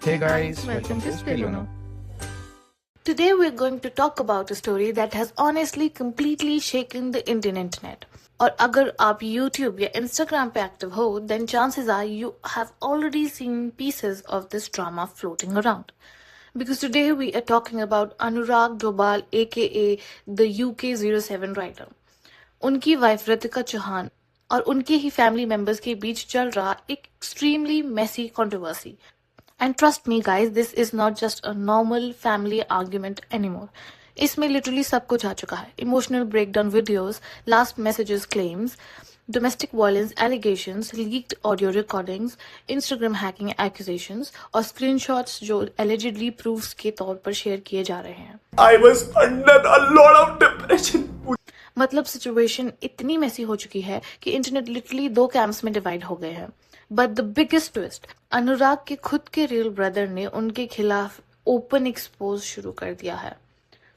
Hey guys, welcome to Spilluno. Today we're going to talk about a story that has honestly completely shaken the Indian internet. और अगर आप YouTube या Instagram पे active हो, then chances are you have already seen pieces of this drama floating around. Because today we are talking about Anurag Dobal, aka the UK07 writer. उनकी wife Ritika Chauhan और उनके ही family members के बीच चल रहा एक extremely messy controversy. And trust me guys, this is not just a normal family argument anymore. इसमें literally सब कुछ आ चुका है. Emotional breakdown videos, last messages claims, domestic violence allegations, leaked audio recordings, Instagram hacking accusations और screenshots जो allegedly proofs के तौर पर शेयर किए जा रहे हैं. I was under a lot of depression. मतलब सिचुएशन इतनी मैसी हो चुकी है कि इंटरनेट लिटरली दो कैंप्स में डिवाइड हो गए हैं. बट द बिगेस्ट ट्विस्ट, अनुराग के खुद के रियल ब्रदर ने उनके खिलाफ ओपन एक्सपोज शुरू कर दिया है.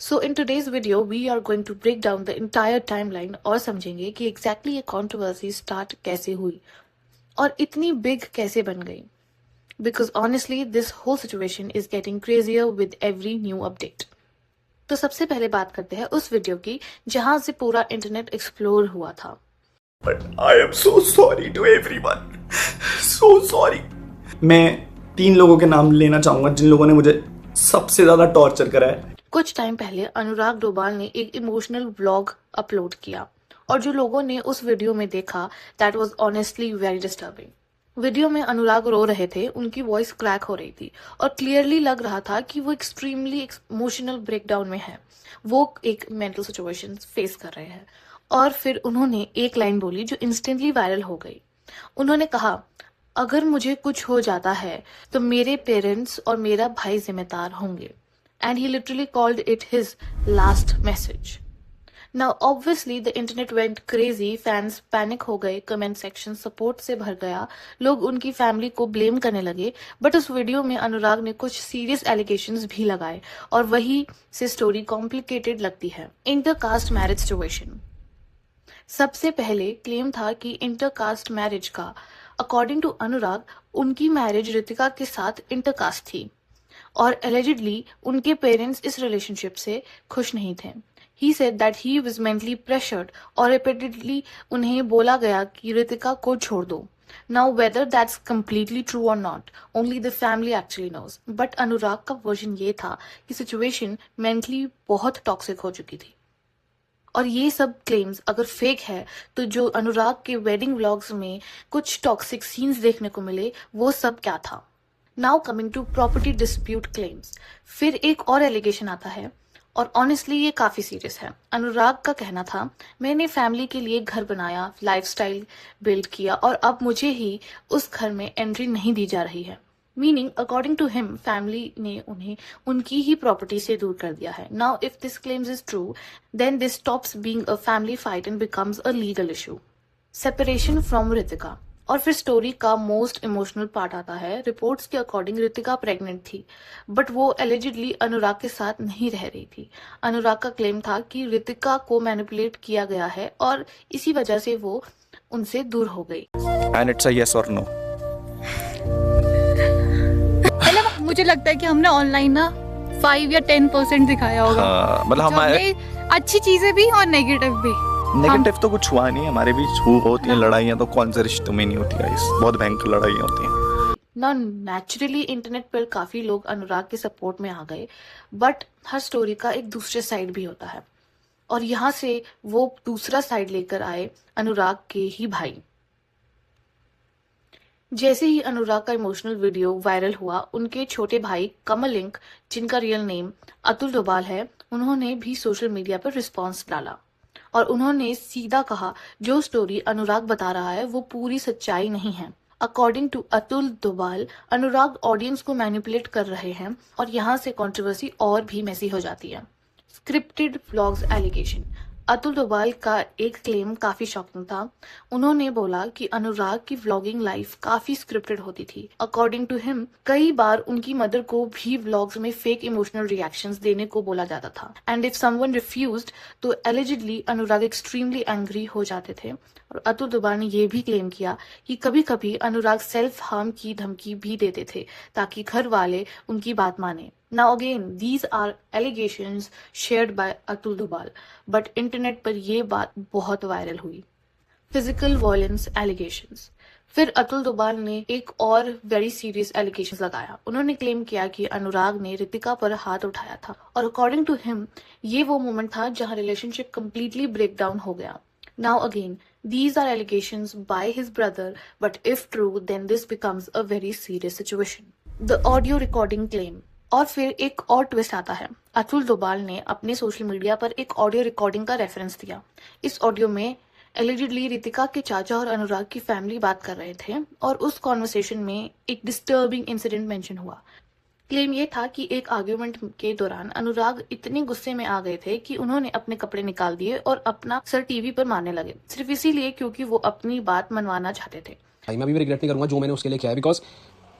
So in today's video we are going to break down the entire timeline और समझेंगे कि एग्जैक्टली ये कंट्रोवर्सी स्टार्ट कैसे हुई और इतनी बिग कैसे बन गई. Because honestly this whole situation is getting crazier with every new update. तो सबसे पहले बात करते हैं उस वीडियो की जहां से पूरा इंटरनेट एक्सप्लोर हुआ था. But I am so sorry to everyone. So sorry. मैं 3 लोगों के नाम लेना चाहूंगा जिन लोगों ने मुझे सबसे ज्यादा टॉर्चर करा है. कुछ टाइम पहले अनुराग डोभाल ने एक इमोशनल व्लॉग अपलोड किया और जो लोगों ने उस वीडियो में देखा that was honestly very disturbing. Video में अनुराग रो रहे थे, उनकी वॉइस क्रैक हो रही थी और क्लियरली लग रहा था कि वो एक्सट्रीमली इमोशनल ब्रेकडाउन में है. वो एक मेंटल सिचुएशन फेस कर रहे हैं. और फिर उन्होंने एक लाइन बोली जो इंस्टेंटली वायरल हो गई. उन्होंने कहा, अगर मुझे कुछ हो जाता है तो मेरे पेरेंट्स और मेरा भाई जिम्मेदार होंगे. And he literally called it his last message. Now obviously the internet went crazy. Fans panic हो गए, कमेंट सेक्शन सपोर्ट से भर गया, लोग उनकी फैमिली को ब्लेम करने लगे. बट उस वीडियो में अनुराग ने कुछ सीरियस एलिगेशंस भी लगाए और वही से स्टोरी कॉम्प्लिकेटेड लगती है. Intercaste marriage situation. सबसे पहले क्लेम था कि इंटरकास्ट मैरिज का अकॉर्डिंग टू अनुराग उनकी मैरिज रितिका के साथ इंटरकास्ट थी और एलिजिडली उनके पेरेंट्स इस रिलेशनशिप से खुश नहीं थे. He said that he was mentally pressured और रिपीटेडली उन्हें बोला गया कि रितिका को छोड़ दो. Now whether that's completely true or not, only the family actually knows. But Anurag का वर्जन ये था कि सिचुएशन मेंटली बहुत टॉक्सिक हो चुकी थी. और ये सब क्लेम्स अगर फेक है तो जो अनुराग के वेडिंग व्लॉग्स में कुछ टॉक्सिक सीन्स देखने को मिले वो सब क्या था. Now coming to property dispute claims. फिर एक और एलिगेशन आता है और ऑनेस्टली ये काफी सीरियस है. अनुराग का कहना था, मैंने फैमिली के लिए घर बनाया, लाइफस्टाइल बिल्ड किया और अब मुझे ही उस घर में एंट्री नहीं दी जा रही है. Meaning according to him family ने उन्हें उनकी ही प्रॉपर्टी से दूर कर दिया है. Now if this claims is true then this stops being a family fight and becomes a legal issue. Separation from Ritika. और फिर स्टोरी का मोस्ट इमोशनल पार्ट आता है. रिपोर्ट्स के अकॉर्डिंग रितिका प्रेग्नेंट थी बट वो एलिजिडली अनुराग के साथ नहीं रह रही थी. अनुराग का क्लेम था कि रितिका को मैनिपुलेट किया गया है और इसी वजह से वो उनसे दूर हो गई. And it's a yes or no. मुझे लगता है कि हमने ऑनलाइन ना 5 या 10% दिखाया होगा. मतलब हमारे अच्छी चीजें भी और नेगेटिव भी. नेगेटिव तो कुछ हुआ नहीं, हमारे बीच होती हैं लड़ाइयाँ तो कौन से रिश्तों में नहीं होती गाइस, बहुत भयंकर लड़ाइयाँ होती हैं. ना नेचुरली इंटरनेट पर काफी लोग अनुराग के सपोर्ट में आ गए बट हर स्टोरी का एक दूसरे साइड भी होता है और यहाँ से वो दूसरा साइड लेकर आए अनुराग के ही भाई. जैसे ही अनुराग का इमोशनल वीडियो वायरल हुआ, उनके छोटे भाई कमलिंक, जिनका रियल नेम अतुल डोभाल है, उन्होंने भी सोशल मीडिया पर रिस्पॉन्स डाला और उन्होंने सीधा कहा जो स्टोरी अनुराग बता रहा है वो पूरी सच्चाई नहीं है. According to Atul Dobhal, Anurag audience को मैनिपुलेट कर रहे हैं और यहाँ से कंट्रोवर्सी और भी मैसी हो जाती है. Scripted vlogs allegation. Atul Dobhal का एक क्लेम काफी शॉकिंग था. उन्होंने बोला कि अनुराग की व्लॉगिंग लाइफ काफी स्क्रिप्टेड होती थी. अकॉर्डिंग टू हिम कई बार उनकी मदर को भी व्लॉग्स में फेक इमोशनल रिएक्शंस देने को बोला जाता था एंड इफ समवन रिफ्यूज्ड तो एलिजिडली अनुराग एक्सट्रीमली एंग्री हो जाते थे और अतुल दोबाल ने यह भी क्लेम किया कि कभी कभी अनुराग सेल्फ हार्म की धमकी भी देते थे ताकि घर वाले उनकी बात माने। Now again, these are allegations shared by Atul Dobal, but internet पर ये बात बहुत वायरल हुई। Physical violence allegations. फिर अतुल दोबाल ने एक और वेरी सीरियस एलिगेशंस लगाया। उन्होंने क्लेम किया कि अनुराग ने रितिका पर हाथ उठाया था और अकॉर्डिंग टू हिम ये वो मोमेंट था जहां रिलेशनशिप कंप्लीटली ब्रेक डाउन हो गया। Now again, these are allegations by his brother, but if true, then this becomes a very serious situation. The audio recording claim. और फिर एक और ट्विस्ट आता है। अतुल दोबाल ने अपने सोशल मीडिया पर एक ऑडियो रिकॉर्डिंग का रेफरेंस दिया। इस ऑडियो में एलिजिडली रितिका के चाचा और अनुराग की फैमिली बात कर रहे थे और उस कॉन्वर्सेशन में एक डिस्टर्बिंग इंसिडेंट मेंशन हुआ। क्लेम ये था कि एक आर्ग्यूमेंट के दौरान अनुराग इतने गुस्से में आ गए थे कि उन्होंने अपने कपड़े निकाल दिए और अपना सर टीवी पर मारने लगे, सिर्फ इसीलिए क्योंकि वो अपनी बात मनवाना चाहते थे। भाई मैं भी रिग्रेट नहीं करूंगा जो मैंने उसके लिए किया है, because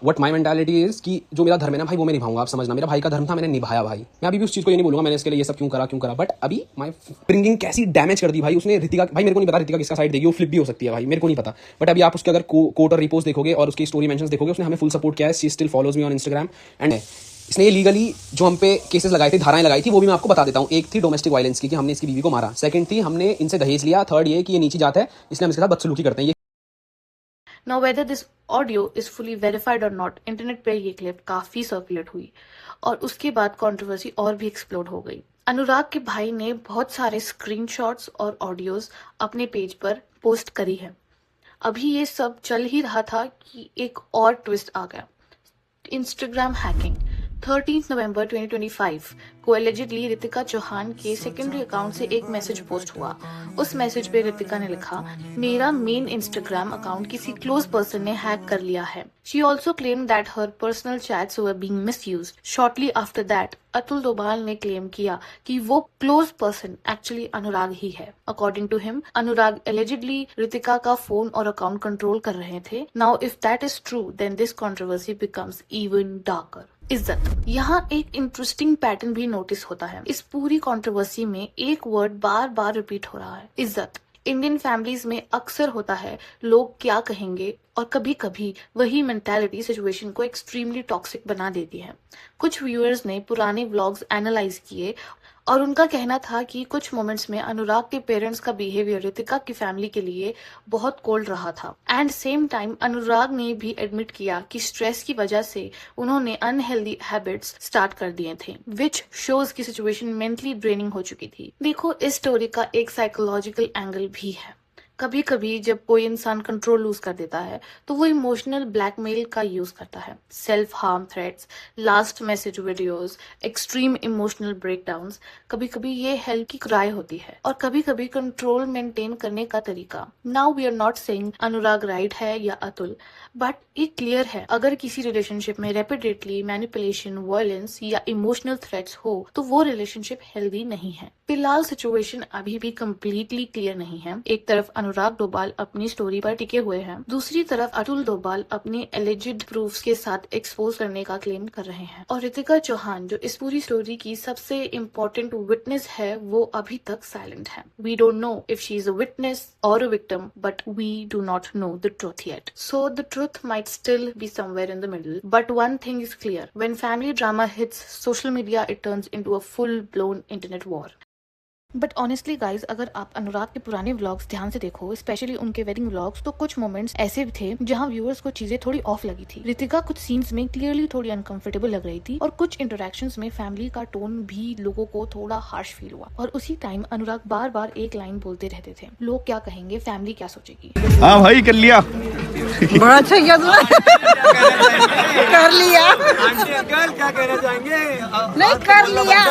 what my mentality is कि जो मेरा धर्म है ना भाई वो मैं निभाऊंगा। आप समझना, मेरा भाई का धर्म था, मैंने निभाया भाई। मैं अभी भी उस चीज़ को ये नहीं बोलूंगा मैंने इसके लिए ये सब क्यों करा, बट अभी माई ब्रिंगिंग कैसी डैमेज कर दी भाई उसने रितिका। भाई मेरे को नहीं पता रितिका किसका साइड देगी, वो फ्लिप भी हो सकती है भाई, मेरे को नहीं पता। बट अभी आप उसके अगर कोट और रिपोस्ट देखोगे और उसकी स्टोरी मेंशंस देखोगे, उसने हमें फुल सपोर्ट किया है। She still follows me on Instagram and इसने ये लीगली जो हम पे केसेस लगाए थे, धाराएं लगाई थी, वो भी मैं आपको बता देता हूँ। एक थी डोमेस्टिक वायलेंस की कि हमने इसकी बीवी को मारा, सेकंड थी हमने इनसे दहेज लिया, थर्ड ये कि ये नीची जात है इसलिए हम इसके साथ बदसलूकी करते हैं। Now whether this audio is fully verified or not, internet पे ये क्लिप काफी सर्कुलेट हुई और उसके बाद कंट्रोवर्सी और भी एक्सप्लोड हो गई। अनुराग के भाई ने बहुत सारे स्क्रीनशॉट्स और ऑडियोज अपने पेज पर पोस्ट करी है। अभी ये सब चल ही रहा था कि एक और ट्विस्ट आ गया। Instagram hacking. 13 नवंबर 2025 को एलिजिडली रितिका चौहान के सेकेंडरी अकाउंट से एक मैसेज पोस्ट हुआ। उस मैसेज पे रितिका ने लिखा, मेरा मेन इंस्टाग्राम अकाउंट किसी क्लोज पर्सन ने हैक कर लिया है। She also claim that her personal chats were being misused. Shortly after that Atul Dobal ने क्लेम किया कि वो क्लोज पर्सन एक्चुअली अनुराग ही है। According to him, Anurag allegedly Ritika का फोन और अकाउंट कंट्रोल कर रहे थे। Now if that is true, then this controversy becomes even darker. इज्जत। यहाँ एक इंटरेस्टिंग पैटर्न भी नोटिस होता है। इस पूरी कंट्रोवर्सी में एक वर्ड बार बार रिपीट हो रहा है, इज्जत। इंडियन फैमिलीज में अक्सर होता है लोग क्या कहेंगे, और कभी कभी वही मेंटालिटी सिचुएशन को एक्सट्रीमली टॉक्सिक बना देती है। कुछ व्यूअर्स ने पुराने व्लॉग्स एनालाइज किए और उनका कहना था कि कुछ मोमेंट्स में अनुराग के पेरेंट्स का बिहेवियर रितिका की फैमिली के लिए बहुत कोल्ड रहा था। एंड सेम टाइम अनुराग ने भी एडमिट किया कि स्ट्रेस की वजह से उन्होंने अनहेल्दी हैबिट्स स्टार्ट कर दिए थे, विच शोज की सिचुएशन मेंटली ड्रेनिंग हो चुकी थी। देखो, इस स्टोरी का एक साइकोलॉजिकल एंगल भी है। कभी कभी जब कोई इंसान कंट्रोल लूज कर देता है तो वो इमोशनल ब्लैकमेल का यूज करता है। Self harm threats, last message videos, extreme emotional breakdowns. कभी कभी ये हेल्प की क्राई होती है और कभी कभी कंट्रोल मेंटेन करने का तरीका। Now we are not saying Anurag right है या अतुल, बट ये क्लियर है अगर किसी रिलेशनशिप में रेपिडेटली मैनिपुलेशन, वायलेंस या इमोशनल थ्रेट्स हो तो वो रिलेशनशिप हेल्दी नहीं है। फिलहाल सिचुएशन अभी भी कम्प्लीटली क्लियर नहीं है। एक तरफ अनुराग डोभाल अपनी स्टोरी पर टिके हुए हैं, दूसरी तरफ अतुल दोभाल अपने एलिजिड प्रूफ्स के साथ एक्सपोज करने का क्लेम कर रहे हैं। और रितिका चौहान जो इस पूरी स्टोरी की सबसे इम्पोर्टेंट विटनेस है, वो अभी तक साइलेंट है। We don't know if she is a witness or a victim, but we do not know the truth yet. So the truth might still be somewhere in the middle. But one thing is clear, when family drama hits social media, it turns into a full-blown internet war. But honestly guys, अगर आप अनुराग के पुराने vlogs ध्यान से देखो, specially उनके wedding vlogs, तो कुछ मोमेंट्स ऐसे भी थे जहां व्यूअर्स को चीजें थोड़ी ऑफ लगी थी। रितिका कुछ सीन्स में क्लियरली थोड़ी अनकंफर्टेबल लग रही थी और कुछ इंटरेक्शंस में फैमिली का टोन भी लोगों को थोड़ा हार्श फील हुआ। और उसी टाइम अनुराग बार बार एक लाइन बोलते रहते थे, लोग क्या कहेंगे, फैमिली क्या सोचेगी। हाँ भाई, कर लिया। बड़ा अच्छा किया तूने। कर लिया। क्या कहना चाहेंगे? नहीं, कर लिया।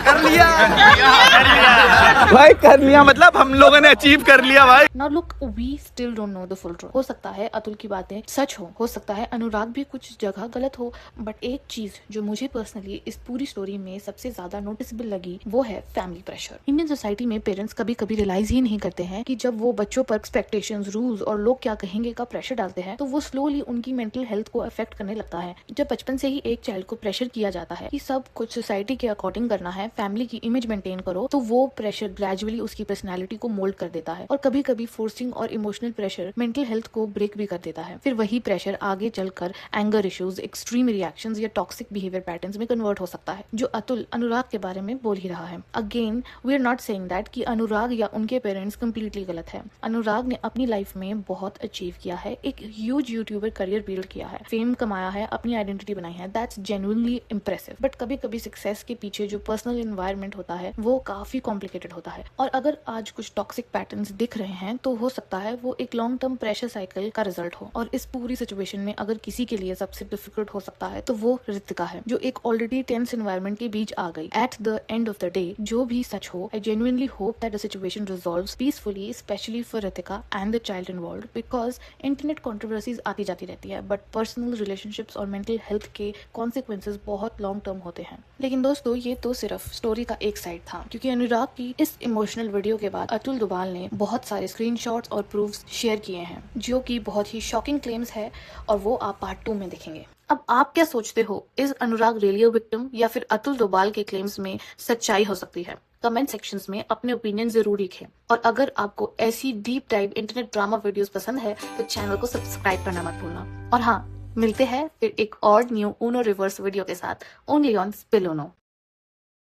कर लिया भाई, कर लिया मतलब हम लोगों ने अचीव कर लिया भाई। Now look, we still don't know the full truth. हो सकता है अतुल की बातें सच हो सकता है अनुराग भी कुछ जगह गलत हो, बट एक चीज जो मुझे पर्सनली इस पूरी स्टोरी में सबसे ज्यादा नोटिसेबल लगी, वो है फैमिली प्रेशर। इंडियन सोसाइटी में पेरेंट्स कभी कभी रियलाइज ही नहीं करते हैं कि जब वो बच्चों पर एक्सपेक्टेशंस, रूल्स और लोग क्या कहेंगे का प्रेशर डालते हैं तो वो स्लोली उनकी मेंटल हेल्थ को अफेक्ट करने लगता है। जब बचपन से ही एक चाइल्ड को प्रेशर किया जाता है कि सब कुछ सोसाइटी के अकॉर्डिंग करना है, फैमिली की इमेज मेंटेन करो, तो वो प्रेशर ग्रेजुअली उसकी पर्सनैलिटी को मोल्ड कर देता है और कभी कभी फोर्सिंग और इमोशनल प्रेशर मेंटल हेल्थ को ब्रेक भी कर देता है। फिर वही प्रेशर आगे चलकर एंगर इश्यूज, एक्सट्रीम रिएक्शंस या टॉक्सिक बिहेवियर पैटर्न्स में कन्वर्ट हो सकता है, जो अतुल अनुराग के बारे में बोल ही रहा है। Again we are not saying that कि अनुराग या उनके पेरेंट्स कंप्लीटली गलत है। अनुराग ने अपनी लाइफ में बहुत अचीव किया है, एक ह्यूज यूट्यूबर करियर बिल्ड किया है, फेम कमाया है, अपनी आइडेंटिटी बनाई है, दैट्स जेन्युइनली इंप्रेसिव। बट कभी कभी सक्सेस के पीछे जो पर्सनल एनवायरनमेंट होता है वो काफी कॉम्प्लिकेटेड होता है, और अगर आज कुछ टॉक्सिक पैटर्न्स दिख रहे हैं तो हो सकता है वो एक लॉन्ग टर्म प्रेशर साइकिल का रिजल्ट हो। और इस पूरी सिचुएशन में अगर किसी के लिए सबसे डिफिकल्ट हो सकता है तो वो रितिका है, जो एक ऑलरेडी टेंस एनवायरनमेंट के बीच आ गई। At the end of the day जो भी सच हो, I genuinely hope that the situation resolves peacefully, specially for Ritika and the child involved, because internet controversies आती जाती रहती है, बट पर्सनल रिलेशनशिप्स और मेंटल हेल्थ के कॉन्सिक्वेंसेज बहुत लॉन्ग टर्म होते हैं। लेकिन दोस्तों ये तो सिर्फ स्टोरी का एक साइड था, क्योंकि अनुराग की इस इमोशनल वीडियो के बाद अतुल डोभाल ने बहुत सारे स्क्रीनशॉट्स और प्रूफ्स शेयर किए हैं, जो कि बहुत ही शॉकिंग क्लेम्स है, और वो आप पार्ट 2 में देखेंगे। अब आप क्या सोचते हो, is Anurag really a victim या फिर अतुल डोभाल के क्लेम्स में सच्चाई हो सकती है? कमेंट सेक्शंस में अपने ओपिनियन जरूर लिखें, और अगर आपको ऐसी deep dive internet drama videos पसंद है तो चैनल को सब्सक्राइब करना मत भूलना। और हाँ, मिलते हैं फिर एक और न्यू ऊनो रिवर्स वीडियो के साथ, ओनली ऑन स्पिल ऊनो।